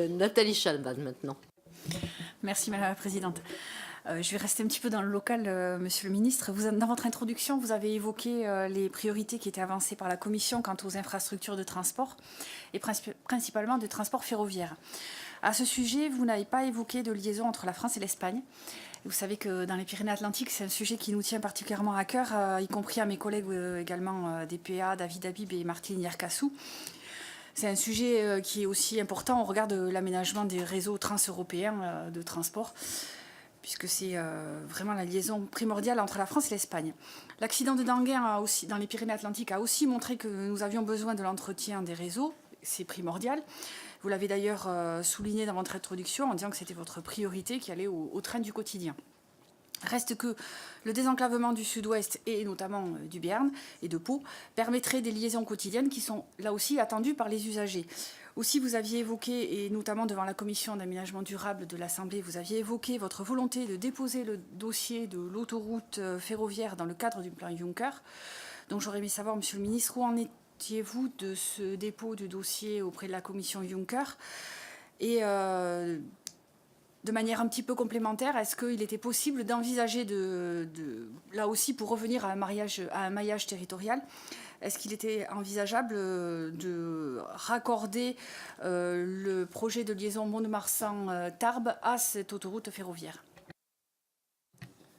Nathalie Chalban maintenant. Merci Madame la Présidente. Je vais rester un petit peu dans le local, Monsieur le Ministre. Dans votre introduction, vous avez évoqué les priorités qui étaient avancées par la Commission quant aux infrastructures de transport et principalement de transport ferroviaire. À ce sujet, vous n'avez pas évoqué de liaison entre la France et l'Espagne. Vous savez que dans les Pyrénées-Atlantiques, c'est un sujet qui nous tient particulièrement à cœur, y compris à mes collègues également des PA, David Habib et Martine Yarkassou. C'est un sujet qui est aussi important au regard de l'aménagement des réseaux transeuropéens de transport, puisque c'est vraiment la liaison primordiale entre la France et l'Espagne. L'accident de Danguin dans les Pyrénées-Atlantiques a aussi montré que nous avions besoin de l'entretien des réseaux. C'est primordial. Vous l'avez d'ailleurs souligné dans votre introduction en disant que c'était votre priorité qui allait au train du quotidien. Reste que le désenclavement du sud-ouest et notamment du Béarn et de Pau permettrait des liaisons quotidiennes qui sont là aussi attendues par les usagers. Aussi, vous aviez évoqué, et notamment devant la commission d'aménagement durable de l'Assemblée, vous aviez évoqué votre volonté de déposer le dossier de l'autoroute ferroviaire dans le cadre du plan Juncker. Donc j'aurais aimé savoir, Monsieur le Ministre, où en étiez-vous de ce dépôt de dossier auprès de la commission Juncker et de manière un petit peu complémentaire, est-ce qu'il était possible d'envisager là aussi pour revenir à un maillage territorial, est-ce qu'il était envisageable de raccorder le projet de liaison Mont-de-Marsan-Tarbes à cette autoroute ferroviaire ?